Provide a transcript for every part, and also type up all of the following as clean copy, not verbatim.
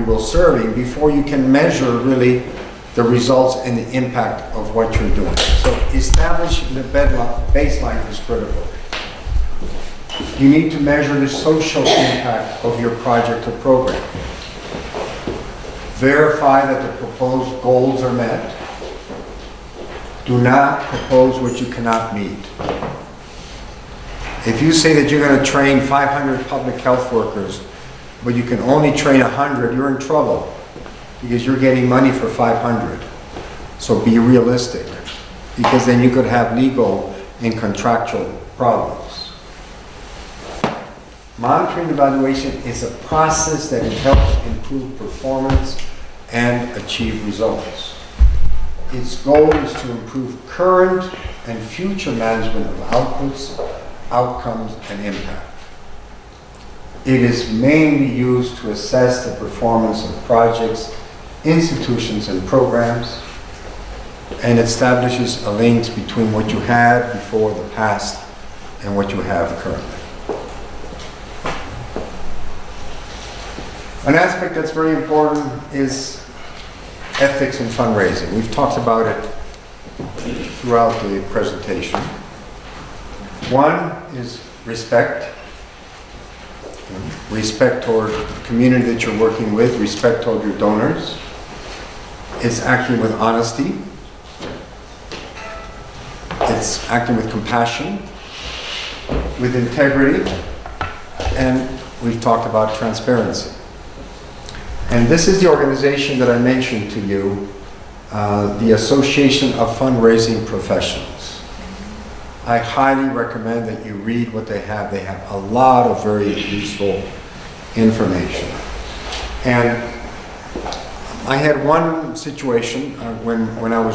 will serving before you can measure really the results and the impact of what you're doing. So establishing the baseline is critical. You need to measure the social impact of your project or program. Verify that the proposed goals are met. Do not propose what you cannot meet. If you say that you're going to train 500 public health workers, but you can only train 100, you're in trouble because you're getting money for 500. So be realistic, because then you could have legal and contractual problems. Monitoring evaluation is a process that helps improve performance and achieve results. Its goal is to improve current and future management of outputs, outcomes, and impact. It is mainly used to assess the performance of projects, institutions, and programs, and establishes a link between what you had before the past and what you have currently. An aspect that's very important is ethics in fundraising. We've talked about it throughout the presentation. One is respect. Respect toward the community that you're working with, respect toward your donors. It's acting with honesty. It's acting with compassion, with integrity, and we've talked about transparency. And this is the organization that I mentioned to you, the Association of Fundraising Professionals. I highly recommend that you read what they have. They have a lot of very useful information. And I had one situation when I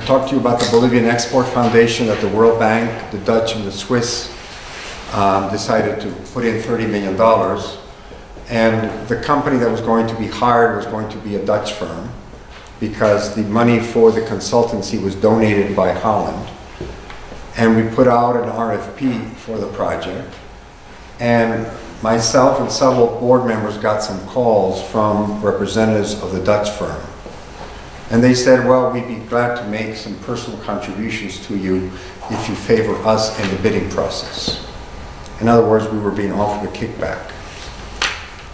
talked to you about the Bolivian Export Foundation that the World Bank, the Dutch, and the Swiss decided to put in $30 million. And the company that was going to be hired was going to be a Dutch firm, because the money for the consultancy was donated by Holland. And we put out an RFP for the project. And myself and several board members got some calls from representatives of the Dutch firm. And they said, well, we'd be glad to make some personal contributions to you if you favor us in the bidding process. In other words, we were being offered a kickback.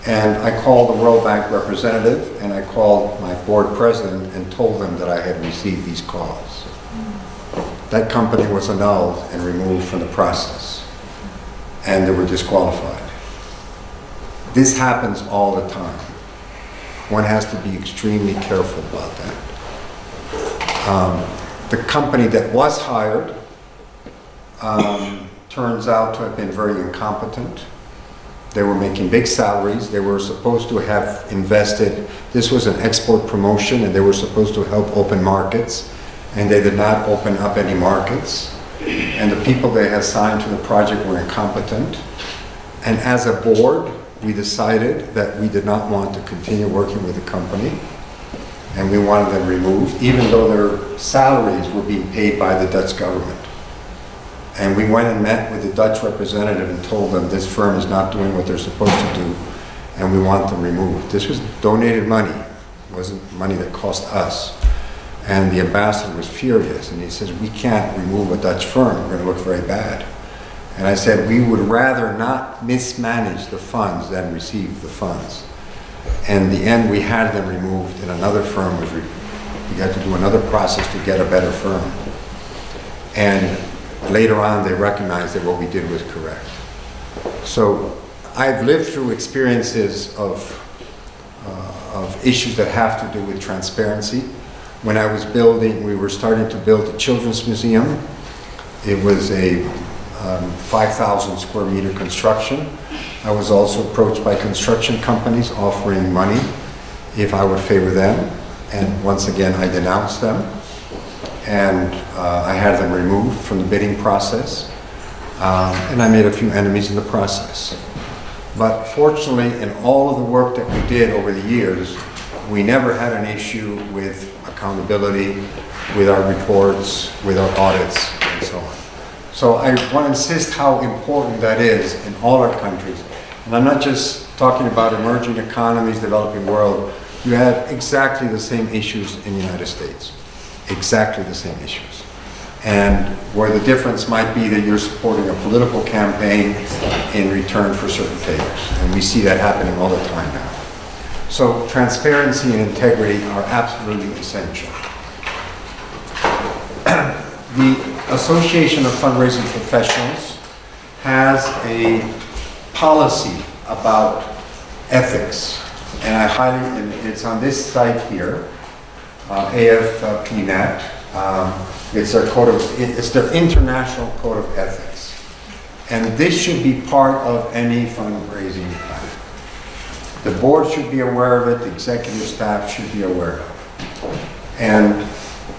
And I called the World Bank representative, and I called my board president and told them that I had received these calls. That company was annulled and removed from the process, and they were disqualified. This happens all the time. One has to be extremely careful about that. The company that was hired turns out to have been very incompetent. They were making big salaries. They were supposed to have invested. This was an export promotion, and they were supposed to help open markets, and they did not open up any markets. And the people they had signed to the project were incompetent. And as a board, we decided that we did not want to continue working with the company, and we wanted them removed, even though their salaries were being paid by the Dutch government. And we went and met with the Dutch representative and told them this firm is not doing what they're supposed to do, and we want them removed. This was donated money. It wasn't money that cost us. And the ambassador was furious, and he says, we can't remove a Dutch firm. We're going to look very bad. And I said, we would rather not mismanage the funds than receive the funds. And in the end, we had them removed, and another firm was we had to do another process to get a better firm. And later on, they recognized that what we did was correct. So I've lived through experiences of issues that have to do with transparency. When I was we were starting to build a children's museum. It was a 5,000 square meter construction. I was also approached by construction companies offering money if I would favor them. And once again, I denounced them. And I had them removed from the bidding process. And I made a few enemies in the process. But fortunately, in all of the work that we did over the years, we never had an issue with accountability, with our reports, with our audits, and so on. So I want to insist how important that is in all our countries. And I'm not just talking about emerging economies, developing world. You have exactly the same issues in the United States. Exactly the same issues. And where the difference might be that you're supporting a political campaign in return for certain favors. And we see that happening all the time now. So transparency and integrity are absolutely essential. The Association of Fundraising Professionals has a policy about ethics. And and it's on this site here, AFPNet. It's their international code of ethics. And this should be part of any fundraising plan. The board should be aware of it, the executive staff should be aware of it. And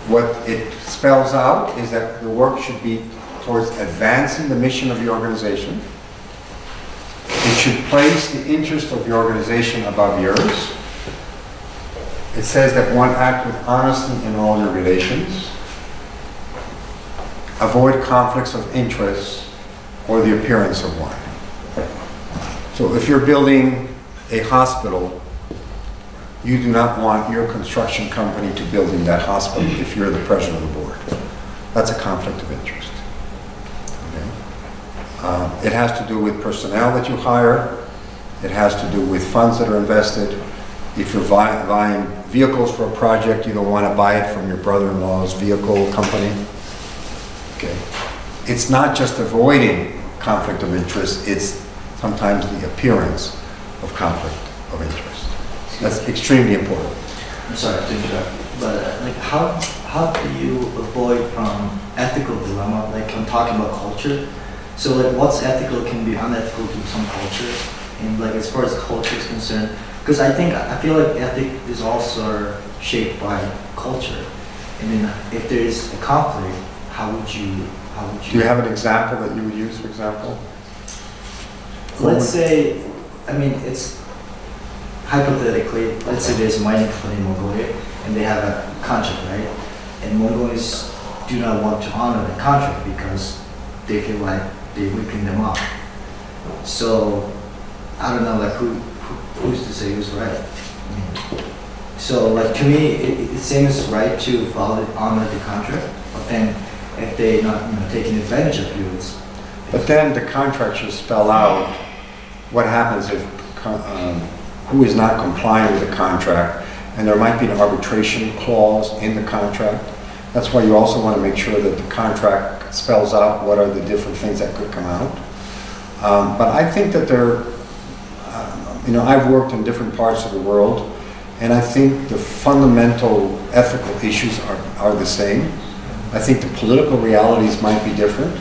what it spells out is that the work should be towards advancing the mission of the organization. It should place the interest of the organization above yours. It says that one act with honesty in all your relations. Avoid conflicts of interest or the appearance of one. So if you're building a hospital, you do not want your construction company to build in that hospital if you're the president of the board. That's a conflict of interest. Okay? It has to do with personnel that you hire. It has to do with funds that are invested. If you're buying vehicles for a project, you don't want to buy it from your brother-in-law's vehicle company. Okay. It's not just avoiding conflict of interest, it's sometimes the appearance of conflict of interest. That's extremely important. I'm sorry to interrupt, but like how do you avoid from ethical dilemma? Like I'm talking about culture. So like what's ethical can be unethical to some culture, and like as far as culture is concerned, because I feel like ethic is also shaped by culture. I mean, if there is a conflict, how would you? Do you have an example that you would use, for example? Let's say, I mean, it's hypothetically, let's say there's a mining company in Mongolia and they have a contract, right? And Mongolians do not want to honor the contract because they feel like they're ripping them off. So, I don't know, like who's to say who's right? I mean, so, like to me, it seems right to honor the contract, but then if they're not taking advantage of you, But then the contract should spell out what happens if who is not complying with the contract, and there might be an arbitration clause in the contract. That's why you also want to make sure that the contract spells out what are the different things that could come out. But I think that I've worked in different parts of the world, and I think the fundamental ethical issues are the same. I think the political realities might be different.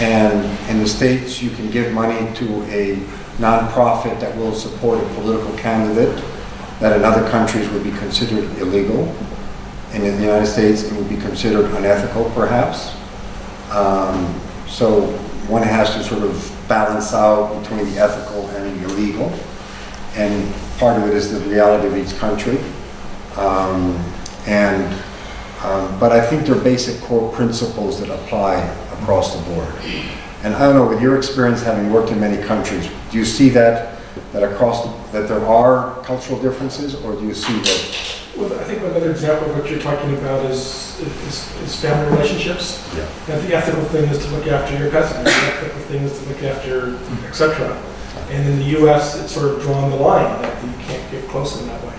And in the States, you can give money to a nonprofit that will support a political candidate that in other countries would be considered illegal. And in the United States, it would be considered unethical, perhaps. So one has to sort of balance out between the ethical and the illegal. And part of it is the reality of each country. But I think there are basic core principles that apply across the board. And I don't know, with your experience having worked in many countries, do you see that there are cultural differences, or do you see that? Well, I think another example of what you're talking about is family relationships. Yeah. That the ethical thing is to look after your cousin, the ethical thing is to look after, etc. And in the U.S., it's sort of drawn the line that you can't get close in that way.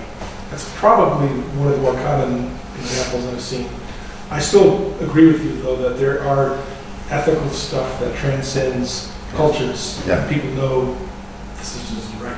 That's probably one of the more common examples I've seen. I still agree with you, though, that there are ethical stuff that transcends cultures. Yeah. People know this isn't right.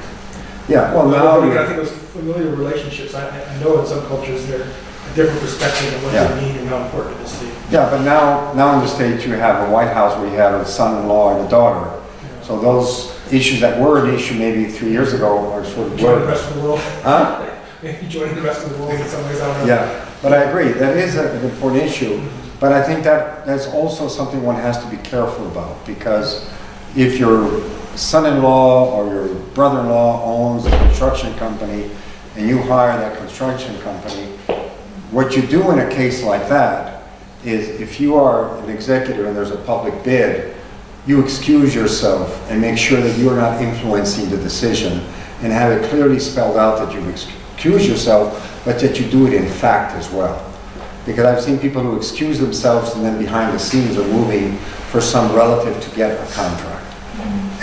Yeah, well, now I think those familiar relationships, I know in some cultures they're a different perspective on what they mean and how important it is to you. Yeah, but now in the States you have a White House where you have a son-in-law and a daughter. Yeah. So those issues that were an issue maybe 3 years ago are sort of join the rest of the world. Huh? Maybe join the rest of the world in some ways. I don't know. Yeah, but I agree, that is an important issue. But I think that's also something one has to be careful about, because if your son-in-law or your brother-in-law owns a construction company and you hire that construction company, what you do in a case like that is, if you are an executive and there's a public bid, you excuse yourself and make sure that you're not influencing the decision, and have it clearly spelled out that you excuse yourself, but that you do it in fact as well. Because I've seen people who excuse themselves and then behind the scenes are moving for some relative to get a contract.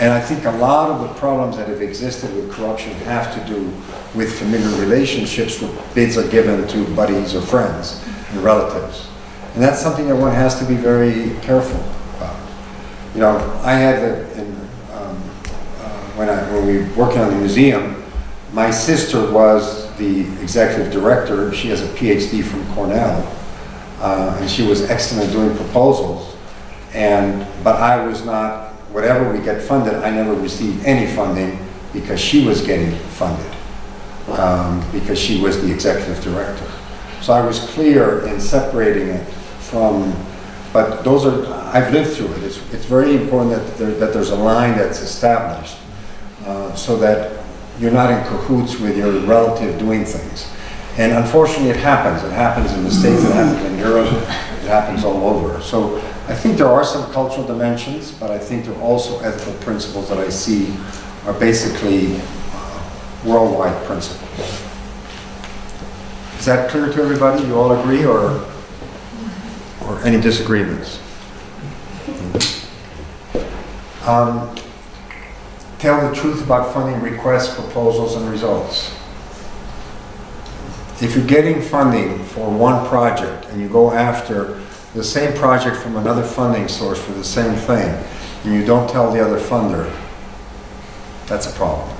And I think a lot of the problems that have existed with corruption have to do with familiar relationships where bids are given to buddies or friends and relatives. And that's something that one has to be very careful about. You know, I had when we were working on the museum, my sister was the executive director. She has a PhD from Cornell, and she was excellent at doing proposals. But I was not, whatever we get funded, I never received any funding because she was getting funded, because she was the executive director. So I was clear in separating it from, but those are, I've lived through it. It's very important that there's a line that's established, so that you're not in cahoots with your relative doing things. And unfortunately it happens. It happens in the States, it happens in Europe, it happens all over. So I think there are some cultural dimensions, but I think there are also ethical principles that I see are basically worldwide principles. Is that clear to everybody? You all agree, or any disagreements? Tell the truth about funding requests, proposals, and results. If you're getting funding for one project and you go after the same project from another funding source for the same thing, and you don't tell the other funder, that's a problem.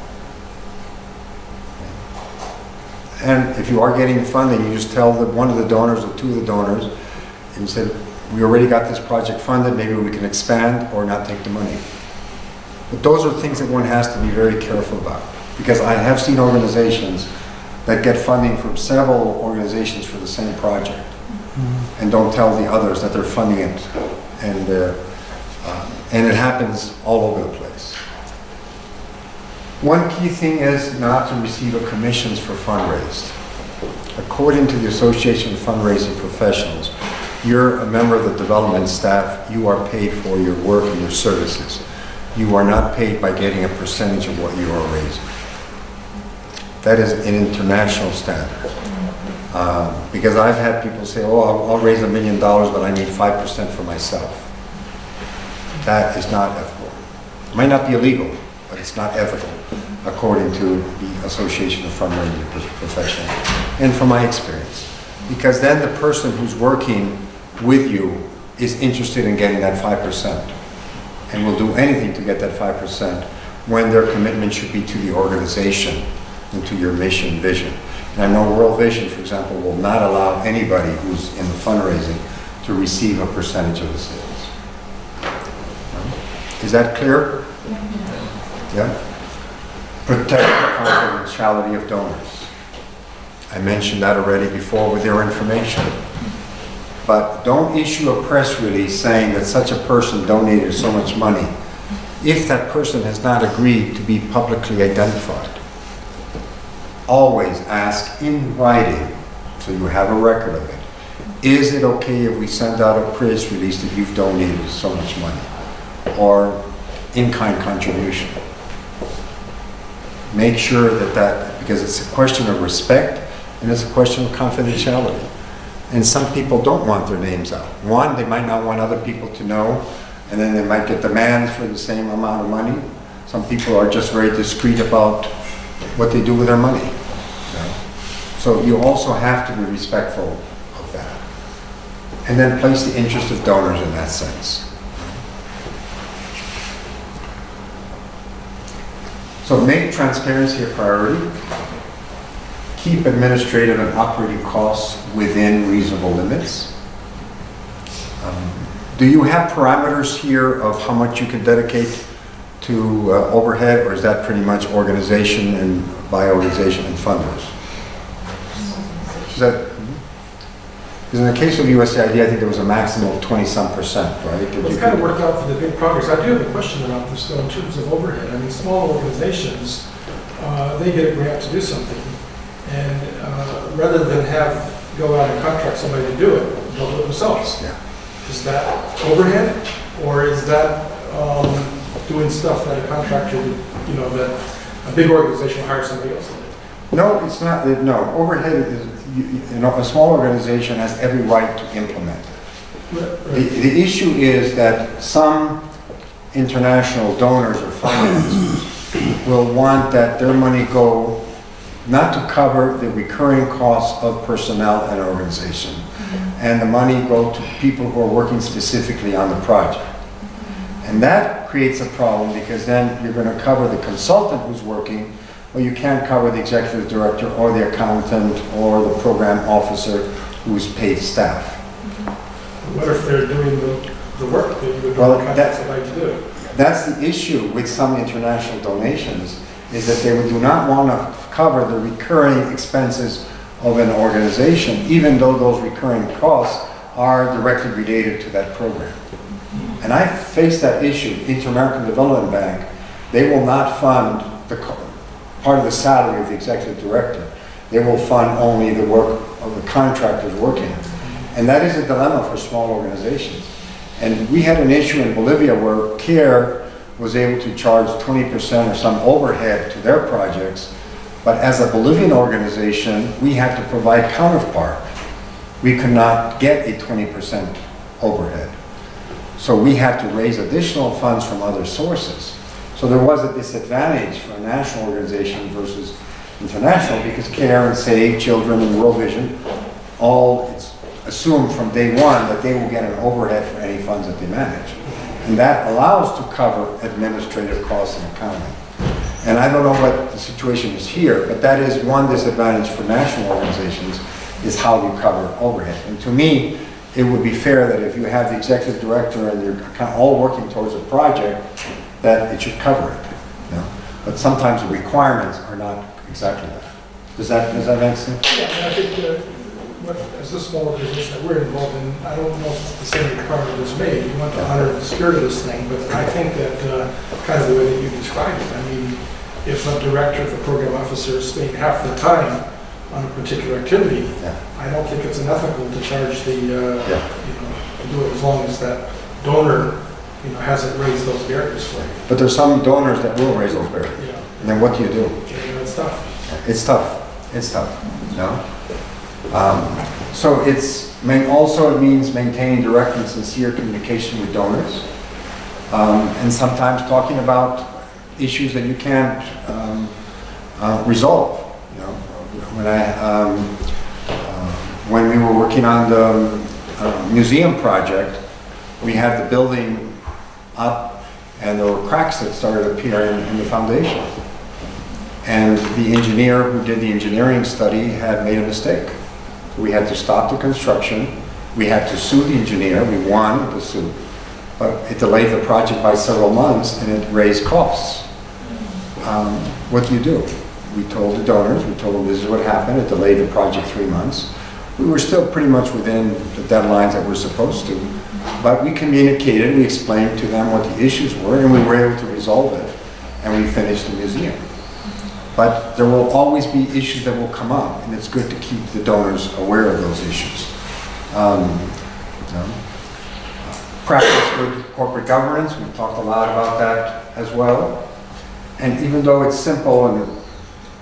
And if you are getting funding, you just tell one of the donors or two of the donors, and you say, we already got this project funded, maybe we can expand or not take the money. But those are things that one has to be very careful about, because I have seen organizations that get funding from several organizations for the same project, and don't tell the others that they're funding it, and it happens all over the place. One key thing is not to receive commissions for fundraising. According to the Association of Fundraising Professionals, you're a member of the development staff, you are paid for your work and your services. You are not paid by getting a percentage of what you are raising. That is an international standard. Because I've had people say, oh, I'll raise $1 million, but I need 5% for myself. That is not ethical. It might not be illegal, but it's not ethical, according to the Association of Fundraising Professionals, and from my experience. Because then the person who's working with you is interested in getting that 5%, and will do anything to get that 5% when their commitment should be to the organization and to your mission, vision. And I know World Vision, for example, will not allow anybody who's in the fundraising to receive a percentage of the sales. Is that clear? Yeah? Protect the confidentiality of donors. I mentioned that already before with their information. But don't issue a press release saying that such a person donated so much money if that person has not agreed to be publicly identified. Always ask in writing, so you have a record of it. Is it okay if we send out a press release that you've donated so much money? Or in-kind contribution? Make sure that, because it's a question of respect and it's a question of confidentiality. And some people don't want their names out. One, they might not want other people to know, and then they might get demands for the same amount of money. Some people are just very discreet about what they do with their money. So you also have to be respectful of that. And then place the interest of donors in that sense. So make transparency a priority. Keep administrative and operating costs within reasonable limits. Do you have parameters here of how much you can dedicate to overhead, or is that pretty much organization and by organization and funders? Is that, because in the case of USAID, I think there was a maximum of 20-some%, right? It's kind of worked out for the big projects. I do have a question about this though in terms of overhead. I mean, small organizations, they get a grant to do something. And rather than go out and contract somebody to do it, they'll do it themselves. Yeah. Is that overhead, or is that doing stuff that a contractor, you know, that a big organization will hire somebody else to do. No, it's not, no, overhead is, you know, a small organization has every right to implement it. The issue is that some international donors or financiers will want that their money go not to cover the recurring costs of personnel and organization, and the money go to people who are working specifically on the project. And that creates a problem because then you're going to cover the consultant who's working, but you can't cover the executive director or the accountant or the program officer who's paid staff. What if they're doing the work that you would like to do? That's the issue with some international donations, is that they do not want to cover the recurring expenses of an organization, even though those recurring costs are directly related to that program. And I face that issue. Inter-American Development Bank, they will not fund the part of the salary of the executive director. They will fund only the work of the contractors working. And that is a dilemma for small organizations. And we had an issue in Bolivia where CARE was able to charge 20% or some overhead to their projects, but as a Bolivian organization, we had to provide counterpart. We could not get a 20% overhead. So we had to raise additional funds from other sources. So there was a disadvantage for a national organization versus international, because CARE and SAVE, Children, and World Vision all assume from day one that they will get an overhead for any funds that they manage. And that allows to cover administrative costs and accounting. And I don't know what the situation is here, but that is one disadvantage for national organizations, is how you cover overhead. And to me, it would be fair that if you have the executive director and you're all working towards a project, that it should cover it. You know? But sometimes the requirements are not exactly that. Does that make sense? Yeah, and I think as a small organization that we're involved in, I don't know if it's the same requirement as me. You want to honor the spirit of this thing, but I think that kind of the way that you described it. I mean, if a director, if a program officer is spending half their time on a particular activity, I don't think it's unethical to charge the, you know, to do it as long as that donor, you know, hasn't raised those barriers for you. But there's some donors that will raise those barriers. Yeah. And then what do you do? Yeah, it's tough. It's tough. It's tough. You know? So it means maintaining direct and sincere communication with donors, and sometimes talking about issues that you can't resolve. You know, when we were working on the museum project, we had the building up, and there were cracks that started appearing in the foundation. And the engineer who did the engineering study had made a mistake. We had to stop the construction. We had to sue the engineer. We won the suit, but it delayed the project by several months, and it raised costs. What do? We told the donors, we told them this is what happened. It delayed the project 3 months. We were still pretty much within the deadlines that we're supposed to, but we communicated, we explained to them what the issues were, and we were able to resolve it, and we finished the museum. But there will always be issues that will come up, and it's good to keep the donors aware of those issues. Practice good corporate governance, we've talked a lot about that as well. And even though it's simple, and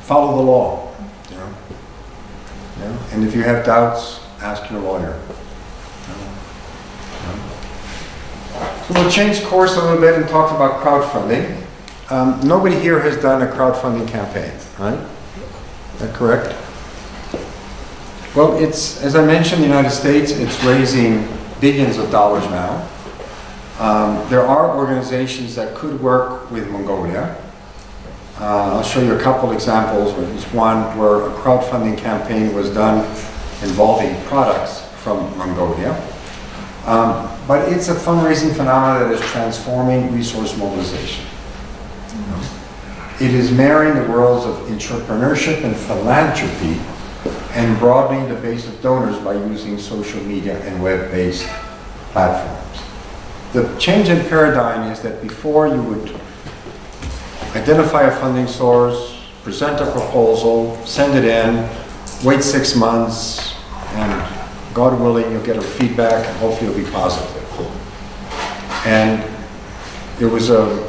follow the law. You know? And if you have doubts, ask your lawyer. So we'll change course a little bit and talk about crowdfunding. Nobody here has done a crowdfunding campaign, right? Is that correct? Well, it's, as I mentioned, in the United States, it's raising billions of dollars now. There are organizations that could work with Mongolia. I'll show you a couple examples. There's one where a crowdfunding campaign was done involving products from Mongolia. But it's a fundraising phenomenon that is transforming resource mobilization. It is marrying the worlds of entrepreneurship and philanthropy and broadening the base of donors by using social media and web-based platforms. The change in paradigm is that before you would identify a funding source, present a proposal, send it in, wait 6 months, and God willing, you'll get a feedback and hopefully it'll be positive. And it was a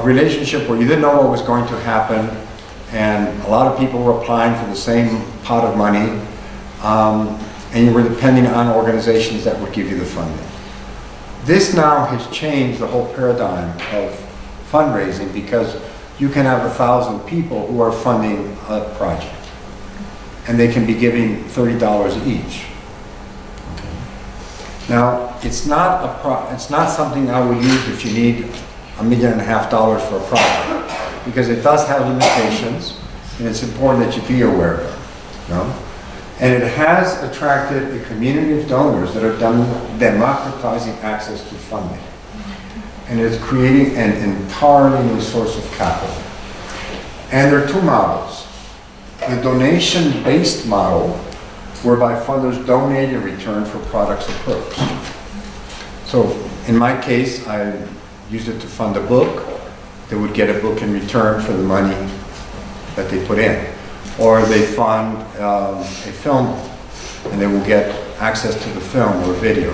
relationship where you didn't know what was going to happen, and a lot of people were applying for the same pot of money, and you were depending on organizations that would give you the funding. This now has changed the whole paradigm of fundraising, because you can have 1,000 people who are funding a project, and they can be giving $30 each. Now, it's not something I would use if you need $1.5 million for a project, because it does have limitations, and it's important that you be aware of them. You know? And it has attracted a community of donors that are democratizing access to funding. And it's creating an entirely new source of capital. And there are two models. The donation-based model, whereby funders donate in return for products or perks. So in my case, I used it to fund a book. They would get a book in return for the money that they put in. Or they fund a film, and they will get access to the film or video.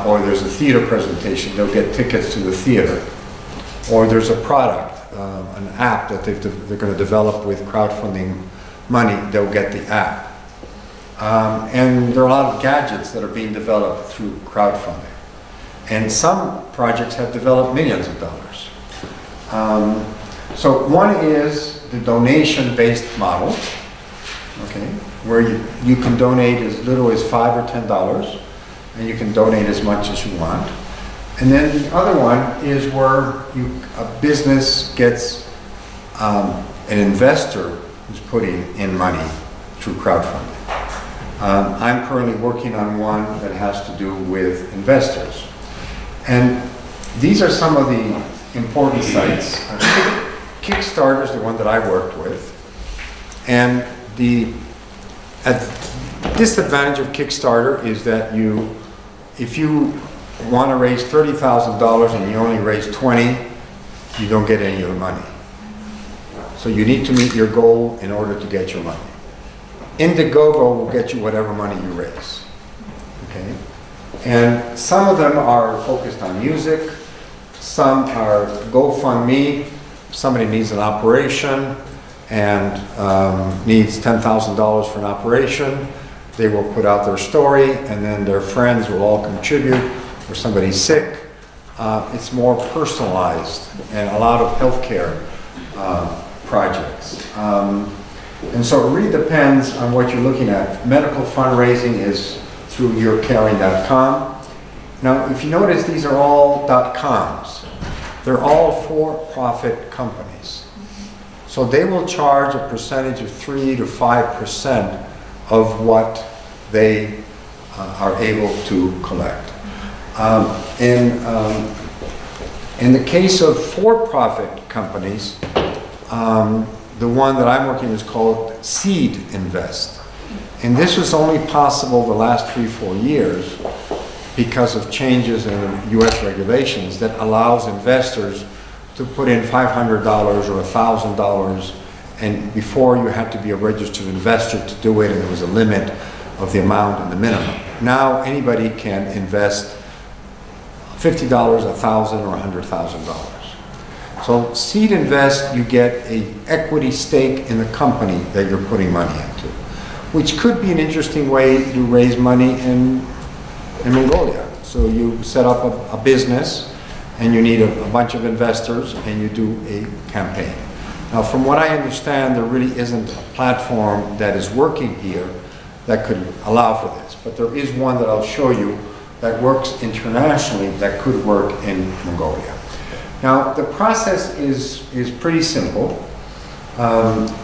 Or there's a theater presentation, they'll get tickets to the theater. Or there's a product, an app that they're going to develop with crowdfunding money, they'll get the app. And there are a lot of gadgets that are being developed through crowdfunding. And some projects have developed millions of dollars. So one is the donation-based model, okay, where you can donate as little as $5 or $10, and you can donate as much as you want. And then the other one is where a business gets an investor who's putting in money through crowdfunding. I'm currently working on one that has to do with investors. And these are some of the important sites. Kickstarter is the one that I worked with. And the disadvantage of Kickstarter is that if you want to raise $30,000 and you only raise 20, you don't get any of the money. So you need to meet your goal in order to get your money. Indiegogo will get you whatever money you raise. Okay? And some of them are focused on music, some are GoFundMe. Somebody needs an operation and needs $10,000 for an operation. They will put out their story, and then their friends will all contribute. Or somebody's sick. It's more personalized, and a lot of healthcare projects. And so it really depends on what you're looking at. Medical fundraising is through yourcaring.com. Now, if you notice, these are all .coms. They're all for-profit companies. So they will charge a percentage of 3 to 5% of what they are able to collect. In the case of for-profit companies, the one that I'm working is called Seed Invest. And this was only possible the last 3-4 years because of changes in the US regulations that allows investors to put in $500 or $1,000, and before you had to be a registered investor to do it, and there was a limit of the amount and the minimum. Now anybody can invest $50, $1,000, or $100,000. So Seed Invest, you get an equity stake in the company that you're putting money into, which could be an interesting way to raise money in Mongolia. So you set up a business and you need a bunch of investors and you do a campaign. Now, from what I understand, there really isn't a platform that is working here that could allow for this, but there is one that I'll show you that works internationally that could work in Mongolia. Now, the process is pretty simple.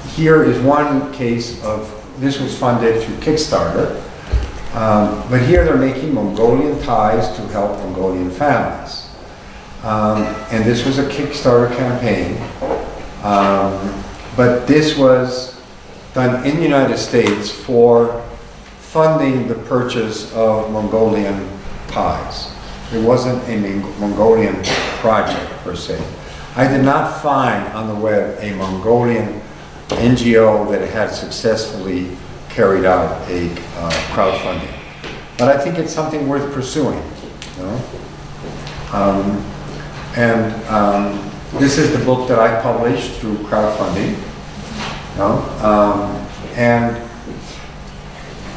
Here is one case of, this was funded through Kickstarter, but here they're making Mongolian ties to help Mongolian families. And this was a Kickstarter campaign, but this was done in the United States for funding the purchase of Mongolian pies. It wasn't a Mongolian project per se. I did not find on the web a Mongolian NGO that had successfully carried out a crowdfunding. But I think it's something worth pursuing. You know? And this is the book that I published through crowdfunding. And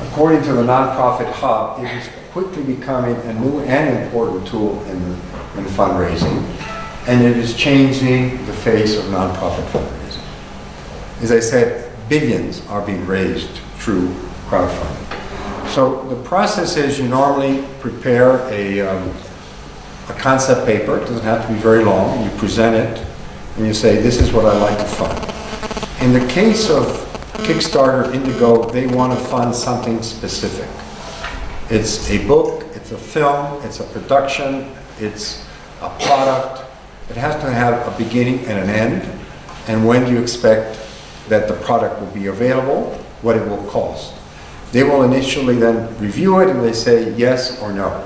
according to the Nonprofit Hub, it is quickly becoming a new and important tool in fundraising, and it is changing the face of nonprofit fundraising. As I said, billions are being raised through crowdfunding. So the process is you normally prepare a concept paper. It doesn't have to be very long. You present it and you say, this is what I'd like to fund. In the case of Kickstarter, Indigo, they want to fund something specific. It's a book, it's a film, it's a production, it's a product. It has to have a beginning and an end, and when do you expect that the product will be available, what it will cost. They will initially then review it and they say yes or no.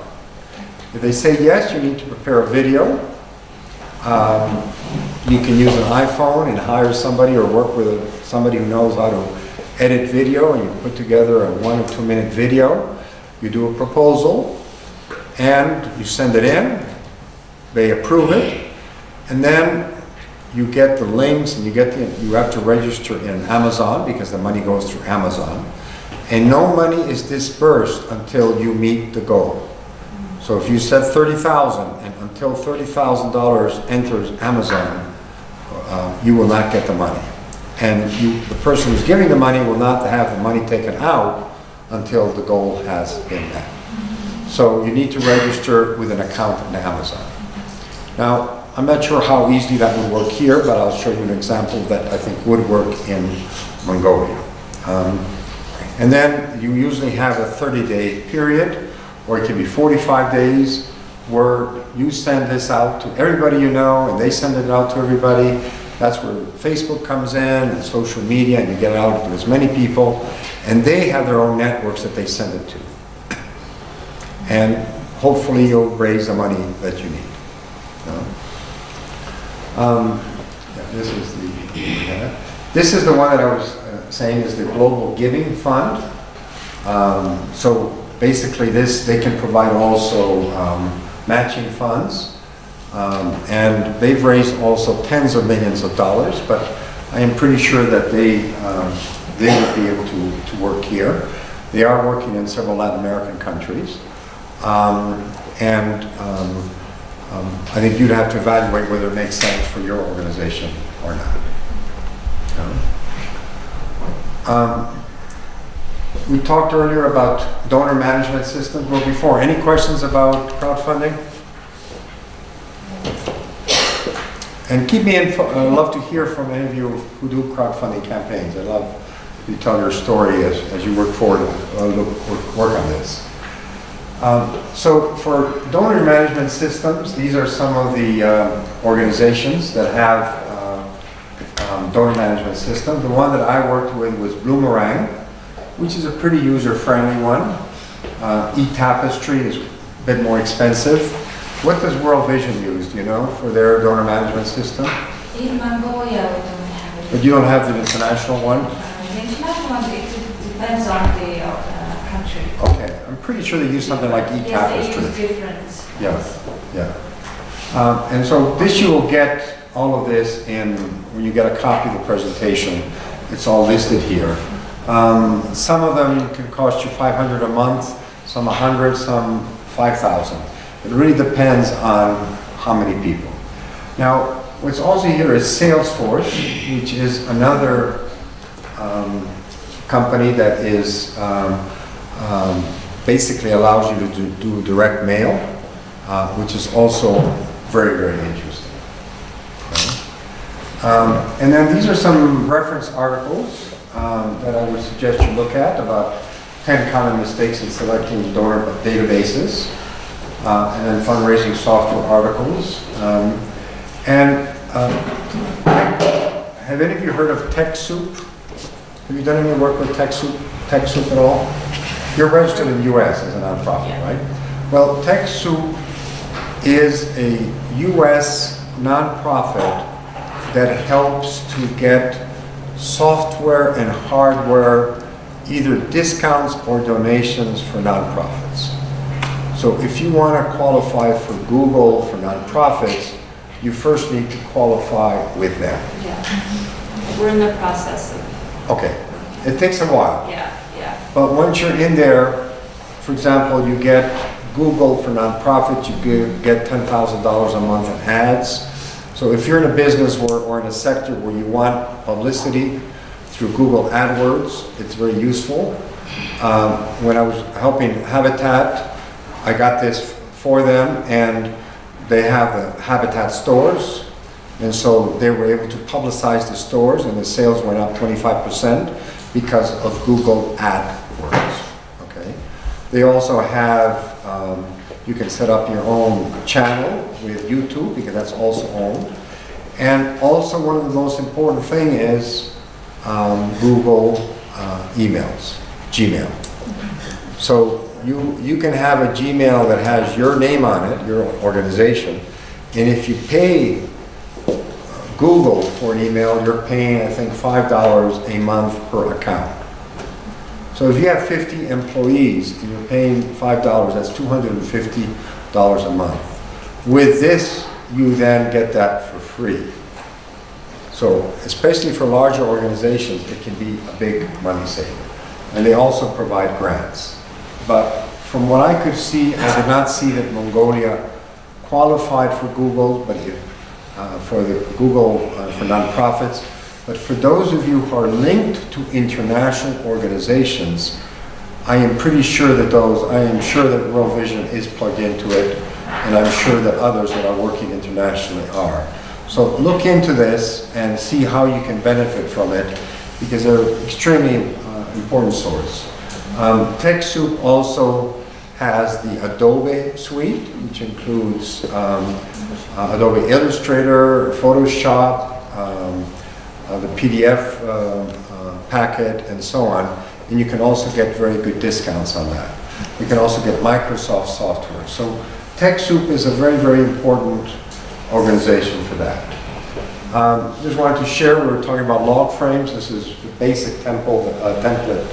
If they say yes, you need to prepare a video. You can use an iPhone and hire somebody or work with somebody who knows how to edit video, and you put together a 1 or 2 minute video. You do a proposal and you send it in, they approve it, and then you get the links and you have to register in Amazon because the money goes through Amazon, and no money is dispersed until you meet the goal. So if you set $30,000 and until $30,000 enters Amazon, you will not get the money. And the person who's giving the money will not have the money taken out until the goal has been met. So you need to register with an account in Amazon. Now, I'm not sure how easily that would work here, but I'll show you an example that I think would work in Mongolia. And then you usually have a 30-day period, or it can be 45 days, where you send this out to everybody you know, and they send it out to everybody. That's where Facebook comes in, and social media, and you get it out to as many people, and they have their own networks that they send it to. And hopefully you'll raise the money that you need. This is the one that I was saying is the Global Giving Fund. So basically they can provide also matching funds. And they've raised also tens of millions of dollars, but I am pretty sure that they would be able to work here. They are working in several Latin American countries. I think you'd have to evaluate whether it makes sense for your organization or not. We talked earlier about donor management systems. Well, before, any questions about crowdfunding? And keep me in. I'd love to hear from any of you who do crowdfunding campaigns. I'd love you to tell your story as you work forward, work on this. So for donor management systems, these are some of the organizations that have donor management systems. The one that I worked with was Bloomerang, which is a pretty user-friendly one. eTapestry is a bit more expensive. What does World Vision use, do you know, for their donor management system? In Mongolia, we don't have it. But you don't have the international one? The international one, it depends on the country. Okay, I'm pretty sure they use something like eTapestry. Yes, they use different. Yeah. And so this you will get all of this in, when you get a copy of the presentation, it's all listed here. Some of them can cost you $500 a month, some 100, some 5,000. It really depends on how many people. Now, what's also here is Salesforce, which is another company that is basically allows you to do direct mail, which is also very, very interesting. And then these are some reference articles that I would suggest you look at about 10 common mistakes in selecting donor databases, and then fundraising software articles. Have any of you heard of Techsoup? Have you done any work with Techsoup at all? You're registered in the US as a nonprofit, right? Well, Techsoup is a US nonprofit that helps to get software and hardware, either discounts or donations for nonprofits. So if you want to qualify for Google for nonprofits, you first need to qualify with them. Yeah. We're in the process of, Okay, it takes a while. yeah. But once you're in there, for example, you get Google for nonprofits, you get $10,000 a month in ads. So if you're in a business or in a sector where you want publicity through Google AdWords, it's very useful. When I was helping Habitat, I got this for them, and they have the Habitat stores. And so they were able to publicize the stores, and the sales went up 25% because of Google AdWords. Okay. They also have, you can set up your own channel with YouTube, because that's also owned. And also one of the most important thing is Google emails, Gmail. So you can have a Gmail that has your name on it, your organization, and if you pay Google for an email, you're paying, I think, $5 a month per account. So if you have 50 employees and you're paying $5, that's $250 a month. With this, you then get that for free. So especially for larger organizations, it can be a big money saver. And they also provide grants. But from what I could see, I did not see that Mongolia qualified for Google, but for the Google for nonprofits. But for those of you who are linked to international organizations, I am pretty sure that I am sure that World Vision is plugged into it, and I'm sure that others that are working internationally are. So look into this and see how you can benefit from it, because they're extremely important source. Techsoup also has the Adobe suite, which includes Adobe Illustrator, Photoshop, the PDF packet, and so on. And you can also get very good discounts on that. You can also get Microsoft software. So Techsoup is a very, very important organization for that. Just wanted to share, we were talking about log frames. This is the basic template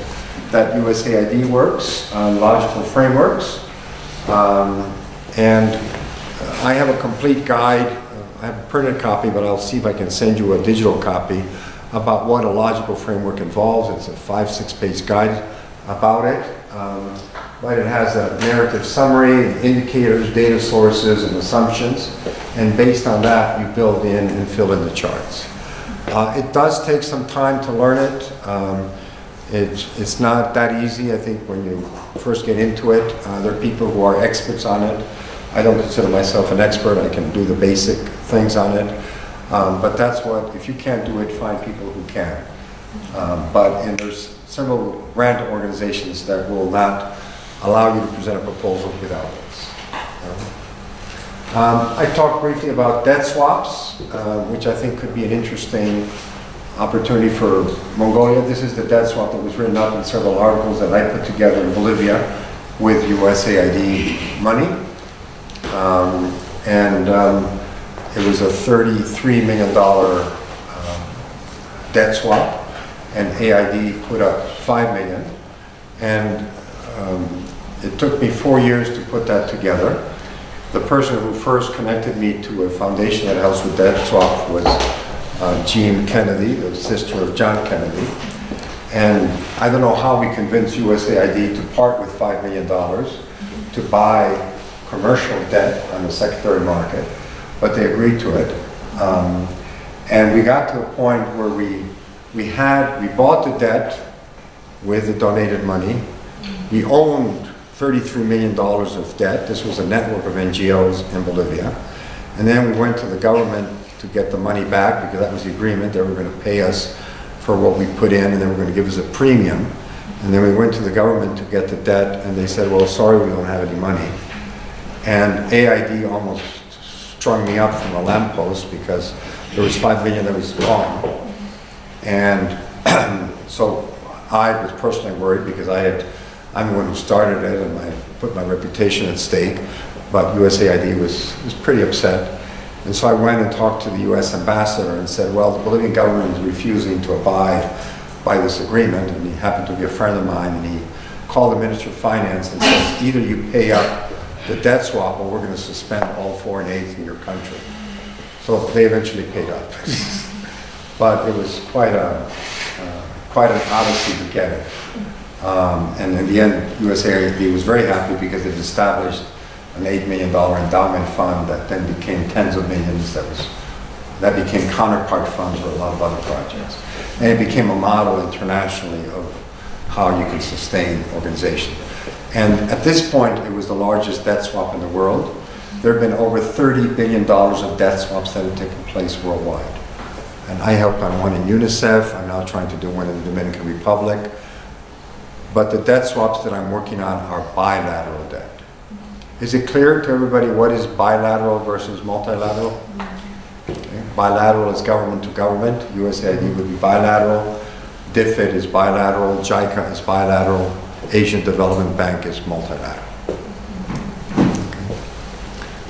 that USAID works on, logical frameworks. And I have a complete guide. I have a printed copy, but I'll see if I can send you a digital copy about what a logical framework involves. It's a 5-6 page guide about it. But it has a narrative summary, indicators, data sources, and assumptions. And based on that, you build in and fill in the charts. It does take some time to learn it. It's not that easy. I think when you first get into it, there are people who are experts on it. I don't consider myself an expert. I can do the basic things on it. But that's what, if you can't do it, find people who can. And there's several grant organizations that will not allow you to present a proposal without this. I talked briefly about debt swaps, which I think could be an interesting opportunity for Mongolia. This is the debt swap that was written up in several articles that I put together in Bolivia with USAID money. It was a $33 million debt swap, and AID put up $5 million. And it took me 4 years to put that together. The person who first connected me to a foundation that helps with debt swap was Jean Kennedy, the sister of John Kennedy. And I don't know how we convinced USAID to part with $5 million to buy commercial debt on the secondary market, but they agreed to it. And we got to a point where we bought the debt with the donated money. We owned $33 million of debt. This was a network of NGOs in Bolivia. And then we went to the government to get the money back, because that was the agreement. They were going to pay us for what we put in, and they were going to give us a premium. And then we went to the government to get the debt, and they said, well, sorry, we don't have any money. And AID almost strung me up from a lamppost, because there was $5 million that was gone. And so I was personally worried, because I'm the one who started it, and I put my reputation at stake. But USAID was pretty upset. And so I went and talked to the US ambassador and said, well, the Bolivian government is refusing to abide by this agreement. And he happened to be a friend of mine, and he called the Minister of Finance and said, either you pay up the debt swap, or we're going to suspend all foreign aid in your country. So they eventually paid up. But it was quite an odyssey to get it. And in the end, USAID was very happy because it established an $8 million endowment fund that then became tens of millions. That became counterpart funds for a lot of other projects. And it became a model internationally of how you can sustain organization. And at this point, it was the largest debt swap in the world. There have been over $30 billion of debt swaps that have taken place worldwide. And I helped on one in UNICEF. I'm now trying to do one in the Dominican Republic. But the debt swaps that I'm working on are bilateral debt. Is it clear to everybody what is bilateral versus multilateral? Okay. Bilateral is government to government. USAID would be bilateral. DFID is bilateral. JICA is bilateral. Asian Development Bank is multilateral. Okay.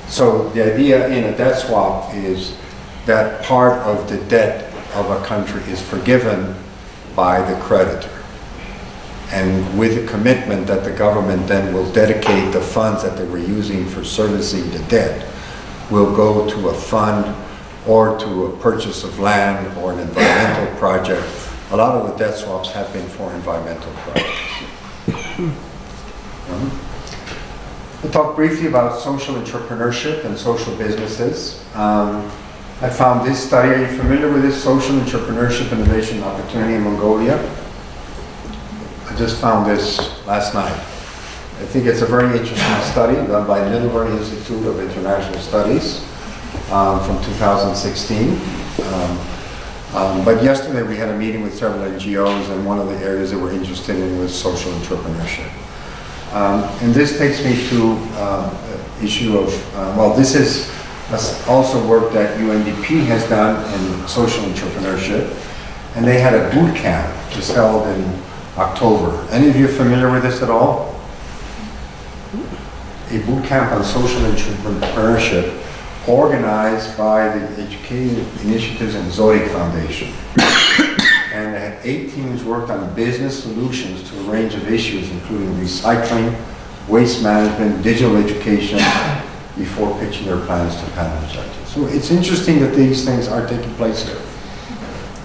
So the idea in a debt swap is that part of the debt of a country is forgiven by the creditor. And with the commitment that the government then will dedicate the funds that they were using for servicing the debt will go to a fund or to a purchase of land or an environmental project. A lot of the debt swaps have been for environmental projects. We'll talk briefly about social entrepreneurship and social businesses. I found this study. Are you familiar with this? Social Entrepreneurship Innovation Opportunity in Mongolia. I just found this last night. I think it's a very interesting study done by Middlebury Institute of International Studies from 2016. But yesterday we had a meeting with several NGOs, and one of the areas that we're interested in was social entrepreneurship. And this takes me to issue of, this is also work that UNDP has done in social entrepreneurship, and they had a boot camp just held in October. Any of you familiar with this at all? A boot camp on social entrepreneurship organized by the Educating Initiatives and Zodiac Foundation. And they had 8 teams worked on business solutions to a range of issues, including recycling, waste management, digital education, before pitching their plans to panel judges. So it's interesting that these things are taking place here.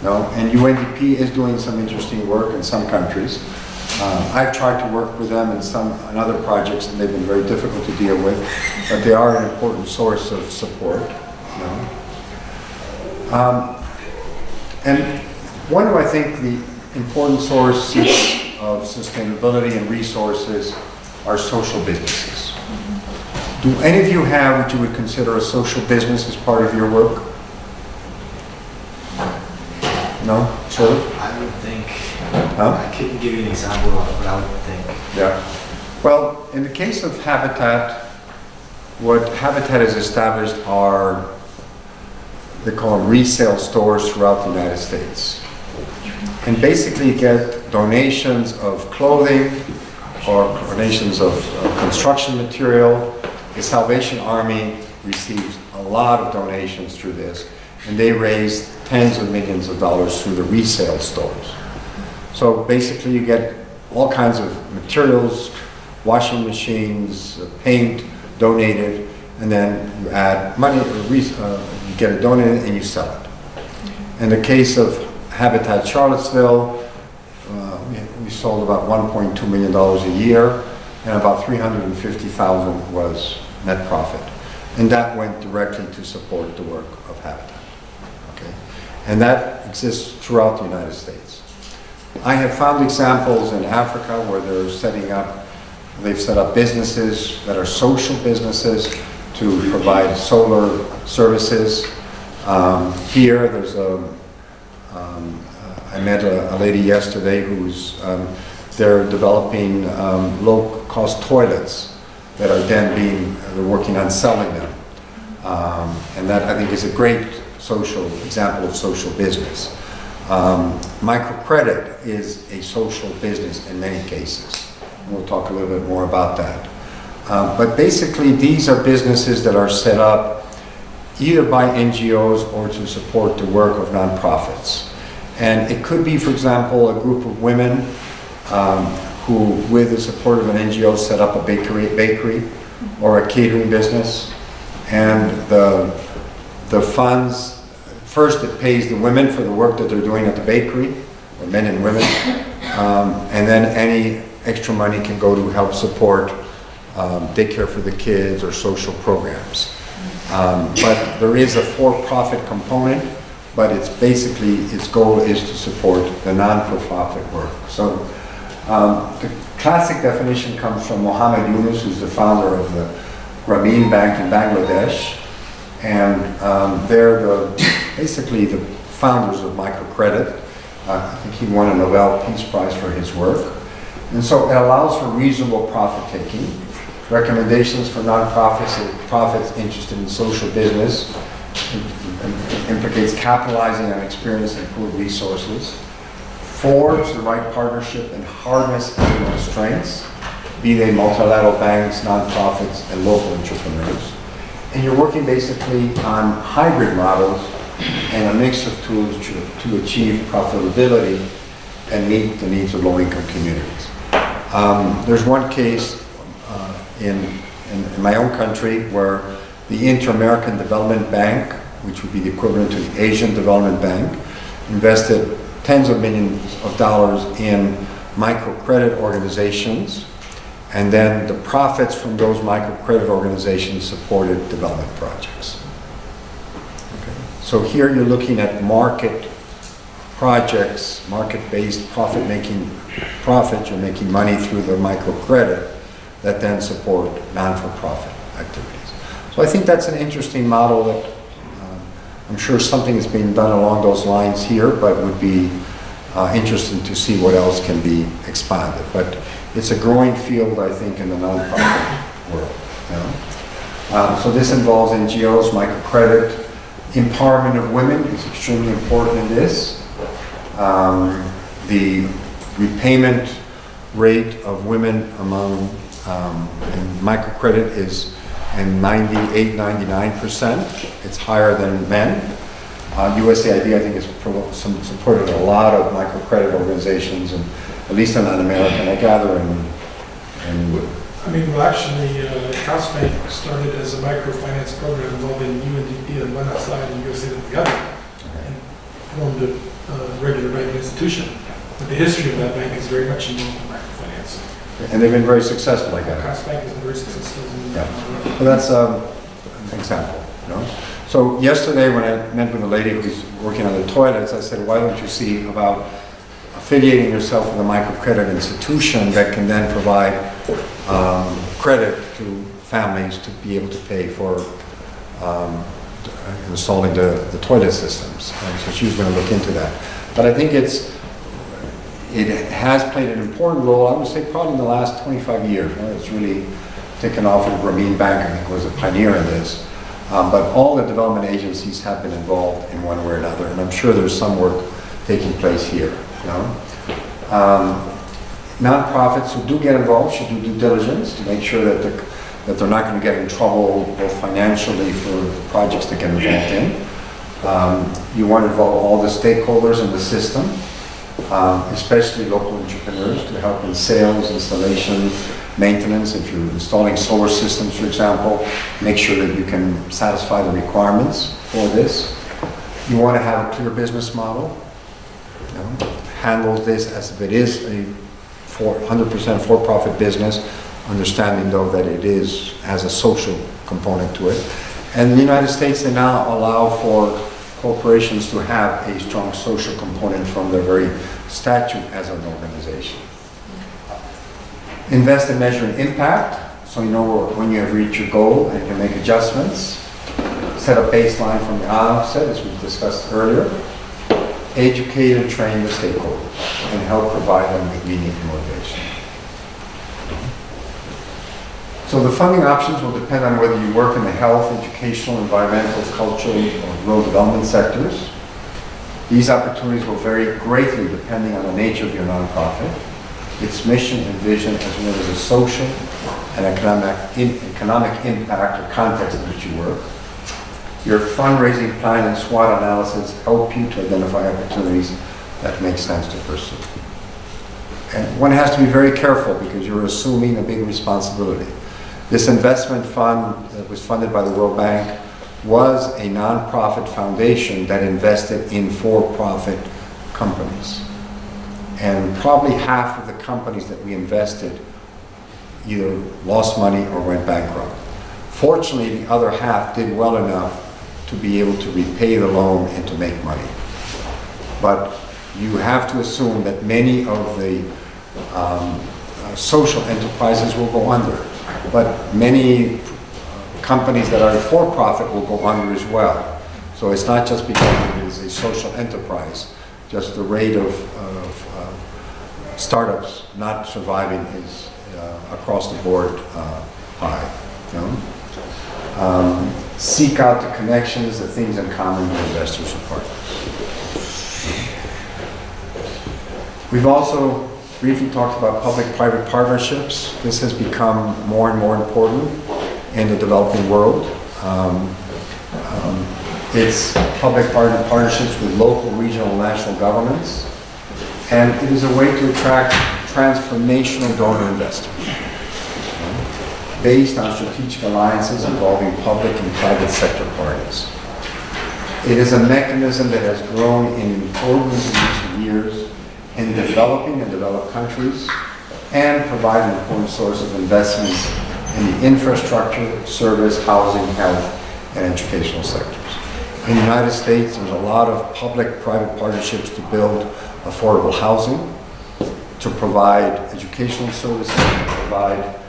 No? And UNDP is doing some interesting work in some countries. I've tried to work with them in other projects, and they've been very difficult to deal with, but they are an important source of support. And one of, I think, the important sources of sustainability and resources are social businesses. Do any of you have what you would consider a social business as part of your work? No? Sure? I would think, Huh? I couldn't give you an example of what I would think. Yeah. Well, in the case of Habitat, what Habitat has established are, they call them resale stores throughout the United States. And basically you get donations of clothing or donations of construction material. The Salvation Army receives a lot of donations through this, and they raise tens of millions of dollars through the resale stores. So basically you get all kinds of materials, washing machines, paint donated, and then you add money, you get it donated and you sell it. In the case of Habitat Charlottesville, we sold about $1.2 million a year, and about $350,000 was net profit. And that went directly to support the work of Habitat. Okay? And that exists throughout the United States. I have found examples in Africa where they've set up businesses that are social businesses to provide solar services. Here, there's I met a lady yesterday who's, they're developing low-cost toilets that are then they're working on selling them. And that, I think, is a great example of social business. Microcredit is a social business in many cases. We'll talk a little bit more about that. But basically, these are businesses that are set up either by NGOs or to support the work of nonprofits. And it could be, for example, a group of women who, with the support of an NGO, set up a bakery or a catering business. And the The funds, first it pays the women for the work that they're doing at the bakery, or men and women, and then any extra money can go to help support daycare for the kids or social programs. But there is a for-profit component, but it's basically, its goal is to support the non-for-profit work. So the classic definition comes from Mohammed Yunus, who's the founder of the Grameen Bank in Bangladesh. And they're basically the founders of Microcredit. I think he won a Nobel Peace Prize for his work. And so it allows for reasonable profit taking, recommendations for nonprofits or profits interested in social business, implicates capitalizing on experience and pooled resources, forge the right partnership and harness everyone's strengths, be they multilateral banks, nonprofits, and local entrepreneurs. And you're working basically on hybrid models and a mix of tools to achieve profitability and meet the needs of low-income communities. There's one case in my own country where the Inter-American Development Bank, which would be the equivalent to the Asian Development Bank, invested tens of millions of dollars in microcredit organizations, and then the profits from those microcredit organizations supported development projects. Okay. So here you're looking at market projects, market-based profit-making profits. You're making money through the microcredit that then support non-for-profit activities. So I think that's an interesting model that I'm sure something is being done along those lines here, but would be interesting to see what else can be expanded. But it's a growing field, I think, in the nonprofit world. You know? So this involves NGOs, microcredit, empowerment of women is extremely important in this. The repayment rate of women among in microcredit is in 98-99%. It's higher than men. USAID, I think, has supported a lot of microcredit organizations, and at least in Latin America, and I gather in I mean, well, actually, House Bank started as a microfinance program involving UNDP on one side and USAID on the other, and formed a regular banking institution. But the history of that bank is very much involved in microfinance. and they've been very successful, I gather. House Bank has been very successful. Yeah. So that's an example, you know. So yesterday when I met with a lady who's working on the toilets, I said, why don't you see about affiliating yourself with a microcredit institution that can then provide credit to families to be able to pay for installing the toilet systems. And so she was going to look into that. But I think it has played an important role, I would say probably in the last 25 years. You know, it's really taken off, and Grameen Bank, I think, was a pioneer in this. But all the development agencies have been involved in one way or another, and I'm sure there's some work taking place here. You know? Nonprofits who do get involved should do due diligence to make sure that they're not going to get in trouble both financially for the projects that get involved in. You want to involve all the stakeholders in the system, especially local entrepreneurs, to help in sales, installation, maintenance. If you're installing solar systems, for example, make sure that you can satisfy the requirements for this. You want to have a clear business model. You know, handle this as if it is a 100% for-profit business, understanding though that it has a social component to it. And in the United States, they now allow for corporations to have a strong social component from their very statute as an organization. Invest in measuring impact, so you know when you have reached your goal and you can make adjustments. Set a baseline from the outset, as we discussed earlier. Educate and train the stakeholders and help provide them with meaning and motivation. So the funding options will depend on whether you work in the health, educational, environmental, cultural, or rural development sectors. These opportunities will vary greatly depending on the nature of your nonprofit, its mission and vision, as well as the social and economic impact or context in which you work. Your fundraising plan and SWOT analysis help you to identify opportunities that make sense to pursue. And one has to be very careful because you're assuming a big responsibility. This investment fund that was funded by the World Bank was a nonprofit foundation that invested in for-profit companies. And probably half of the companies that we invested either lost money or went bankrupt. Fortunately, the other half did well enough to be able to repay the loan and to make money. But you have to assume that many of the social enterprises will go under, but many companies that are for-profit will go under as well. So it's not just because it is a social enterprise, just the rate of startups not surviving is across the board high. You know? Seek out the connections, the things in common with investors and partners. We've also briefly talked about public-private partnerships. This has become more and more important in the developing world. It's public-private partnerships with local, regional, and national governments. And it is a way to attract transformational donor investors based on strategic alliances involving public and private sector parties. It is a mechanism that has grown in importance in recent years in developing and developed countries and provide an important source of investments in the infrastructure, service, housing, health, and educational sectors. In the United States, there's a lot of public-private partnerships to build affordable housing, to provide educational services, to provide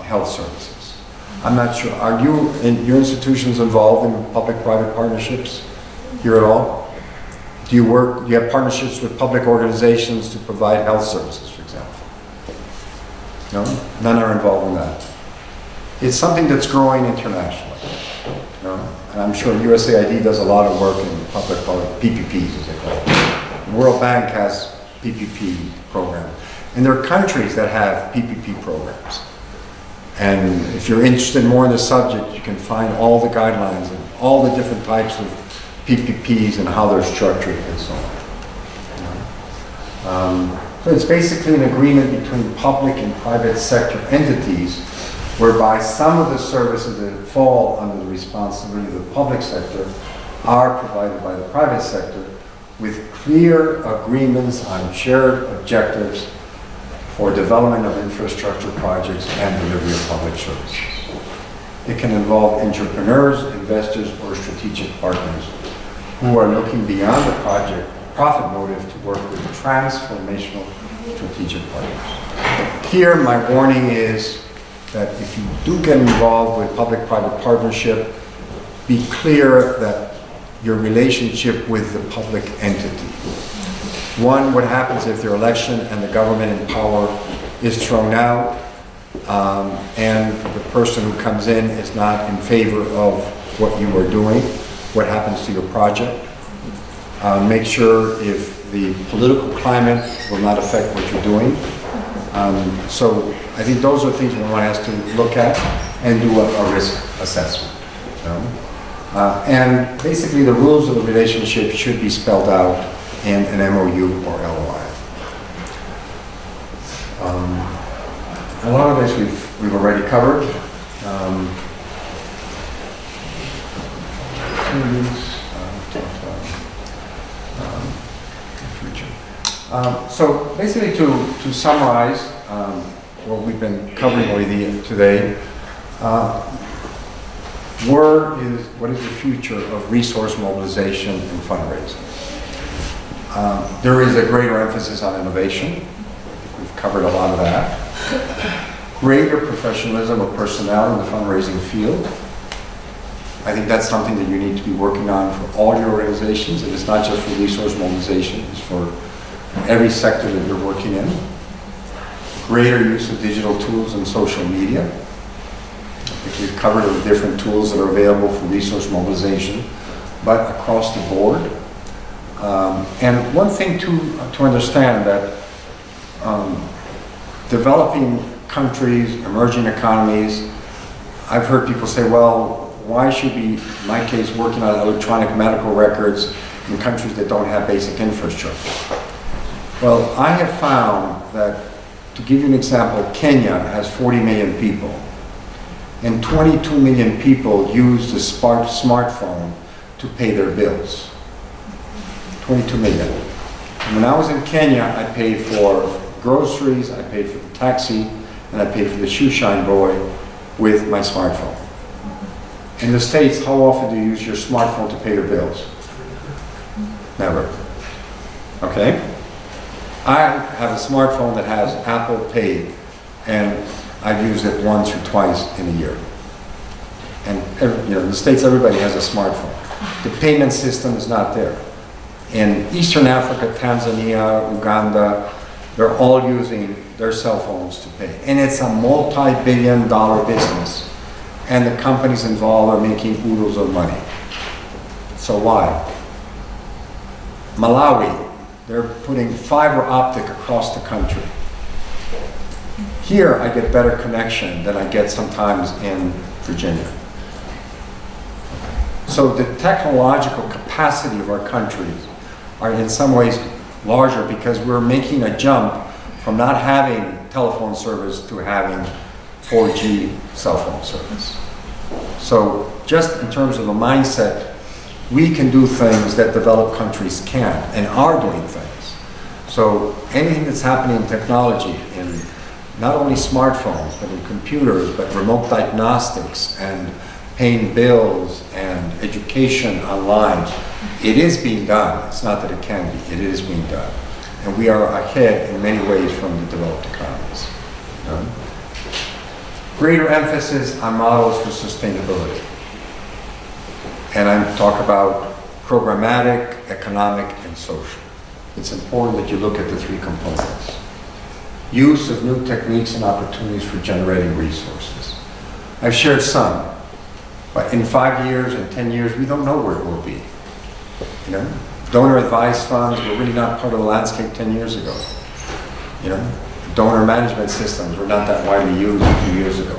health services. I'm not sure, are you in your institutions involved in public-private partnerships here at all? Do you have partnerships with public organizations to provide health services, for example? No? None are involved in that. It's something that's growing internationally. No? And I'm sure USAID does a lot of work in public-private PPPs, as they call it. The World Bank has PPP programs. And there are countries that have PPP programs. And if you're interested more in the subject, you can find all the guidelines and all the different types of PPPs and how they're structured and so on. So it's basically an agreement between public and private sector entities whereby some of the services that fall under the responsibility of the public sector are provided by the private sector with clear agreements on shared objectives for development of infrastructure projects and delivery of public services. It can involve entrepreneurs, investors, or strategic partners who are looking beyond the profit motive to work with transformational strategic partners. Here, my warning is that if you do get involved with public-private partnership, be clear that your relationship with the public entity. One, what happens if their election and the government in power is thrown out and the person who comes in is not in favor of what you are doing? What happens to your project? Make sure if the political climate will not affect what you're doing. So I think those are things we want us to look at and do a risk assessment. You know? And basically the rules of the relationship should be spelled out in an MOU or LOI. A lot of this we've already covered. So basically to summarize what we've been covering today, what is the future of resource mobilization and fundraising? There is a greater emphasis on innovation. We've covered a lot of that. Greater professionalism of personnel in the fundraising field. I think that's something that you need to be working on for all your organizations, and it's not just for resource mobilization, it's for every sector that you're working in. Greater use of digital tools and social media. I think we've covered the different tools that are available for resource mobilization, but across the board. And one thing to understand that developing countries, emerging economies, I've heard people say, well, why should we, in my case, working on electronic medical records in countries that don't have basic infrastructure? Well, I have found that, to give you an example, Kenya has 40 million people. and 22 million people use the smartphone to pay their bills. 22 million. And when I was in Kenya, I paid for groceries, I paid for the taxi, and I paid for the shoe shine boy with my smartphone. In the States, how often do you use your smartphone to pay your bills? Never. Okay? I have a smartphone that has Apple Pay, and I've used it once or twice in a year. And in the States, everybody has a smartphone. The payment system is not there. In Eastern Africa, Tanzania, Uganda, they're all using their cell phones to pay. And it's a multi-billion-dollar business. And the companies involved are making oodles of money. So why? Malawi, they're putting fiber optic across the country. Here, I get better connection than I get sometimes in Virginia. So the technological capacity of our countries are in some ways larger because we're making a jump from not having telephone service to having 4G cell phone service. So just in terms of the mindset, we can do things that developed countries can't and are doing things. So anything that's happening in technology, in not only smartphones, but in computers, but remote diagnostics and paying bills and education online, it is being done. It's not that it can be, it is being done. And we are ahead in many ways from the developed economies. Greater emphasis on models for sustainability. And I talk about programmatic, economic, and social. It's important that you look at the three components. Use of new techniques and opportunities for generating resources. I've shared some, but in 5 years and 10 years, we don't know where it will be. Donor advised funds were really not part of the landscape 10 years ago. Donor management systems were not that widely used a few years ago.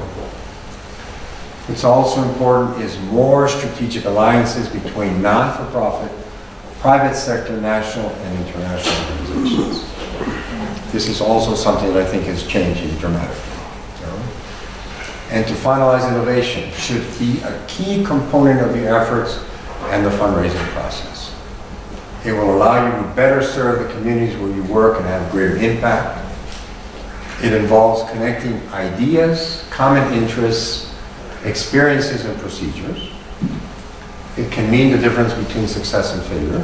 What's also important is more strategic alliances between non-for-profit, private sector, national and international organizations. This is also something that I think is changing dramatically. And to finalize, innovation should be a key component of your efforts and the fundraising process. It will allow you to better serve the communities where you work and have greater impact. It involves connecting ideas, common interests, experiences, and procedures. It can mean the difference between success and failure.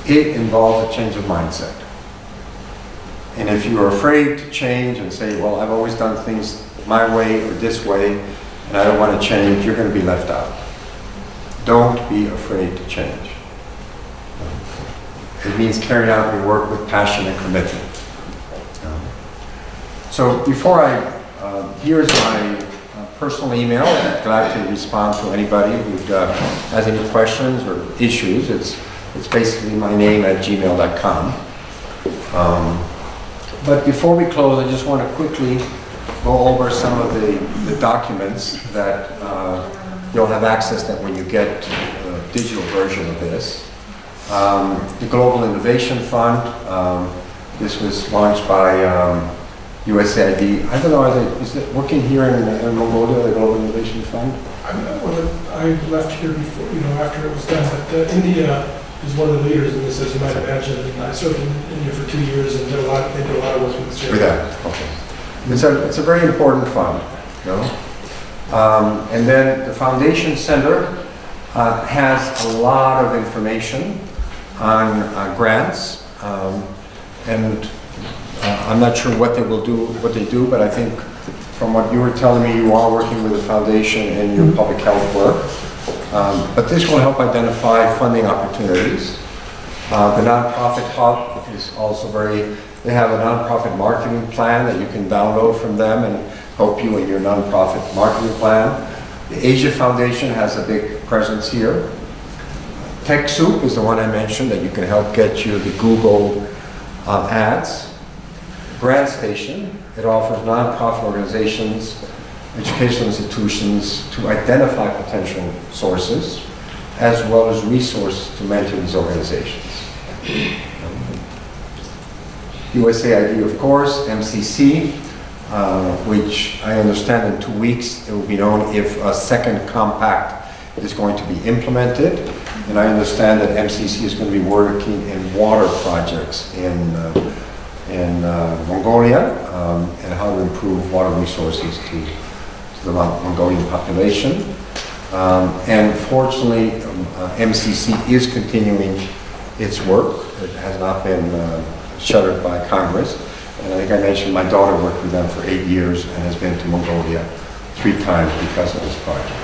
It involves a change of mindset. And if you are afraid to change and say, well, I've always done things my way or this way, and I don't want to change, you're going to be left out. Don't be afraid to change. It means carrying out your work with passion and commitment. So before here's my personal email. I'm glad to respond to anybody who has any questions or issues. It's basically my name at gmail.com. But before we close, I just want to quickly go over some of the documents that you'll have access to when you get a digital version of this. The Global Innovation Fund, this was launched by USAID. I don't know, is it working here in Mongolia, the Global Innovation Fund? I left here before, after it was done, but India is one of the leaders in this, as you might imagine. I served in India for 2 years and they did a lot of work with this area. With that, okay. It's a very important fund, and then the Foundation Center has a lot of information on grants, and I'm not sure what they do, but I think from what you were telling me, you are working with the foundation in your public health work. But this will help identify funding opportunities. The nonprofit hub is also they have a nonprofit marketing plan that you can download from them and help you in your nonprofit marketing plan. The Asia Foundation has a big presence here. Techsoup is the one I mentioned that you can help get you the Google ads. Grant Station, it offers nonprofit organizations, educational institutions to identify potential sources, as well as resources to mentor these organizations. USAID, of course, MCC, which I understand in 2 weeks it will be known if a second compact is going to be implemented. And I understand that MCC is going to be working in water projects in Mongolia and how to improve water resources to the Mongolian population. And fortunately, MCC is continuing its work. It has not been shuttered by Congress. And I think I mentioned my daughter worked with them for 8 years and has been to Mongolia 3 times because of this project.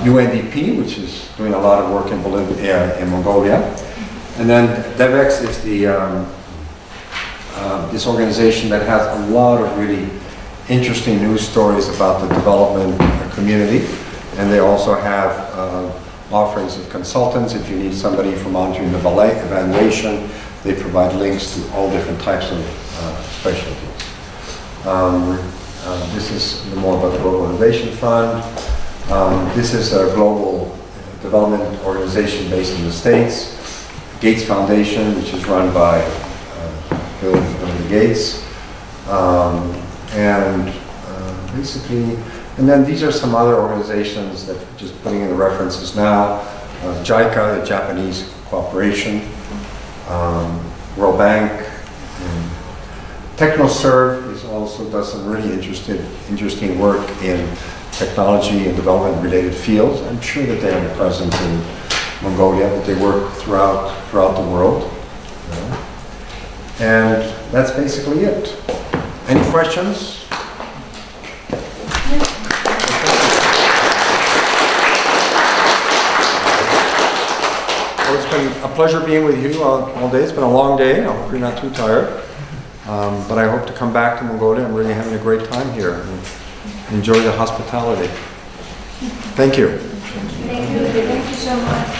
UNDP, which is doing a lot of work in Bolivia and Mongolia. And then DevEx is this organization that has a lot of really interesting news stories about the development community. And they also have offerings of consultants. If you need somebody for monitoring the evaluation, they provide links to all different types of specialties. This is more about the Global Innovation Fund. This is a global development organization based in the States. Gates Foundation, which is run by Bill and Melinda Gates. Basically, and then these are some other organizations that just putting in the references now. JICA, the Japanese Cooperation, World Bank. Technoserve is also does some really interesting work in technology and development related fields. I'm sure that they have a presence in Mongolia, but they work throughout the world. And that's basically it. Any questions? Well, it's been a pleasure being with you all day. It's been a long day. I hope you're not too tired. But I hope to come back to Mongolia. I'm really having a great time here. And enjoy the hospitality. Thank you. Thank you so much.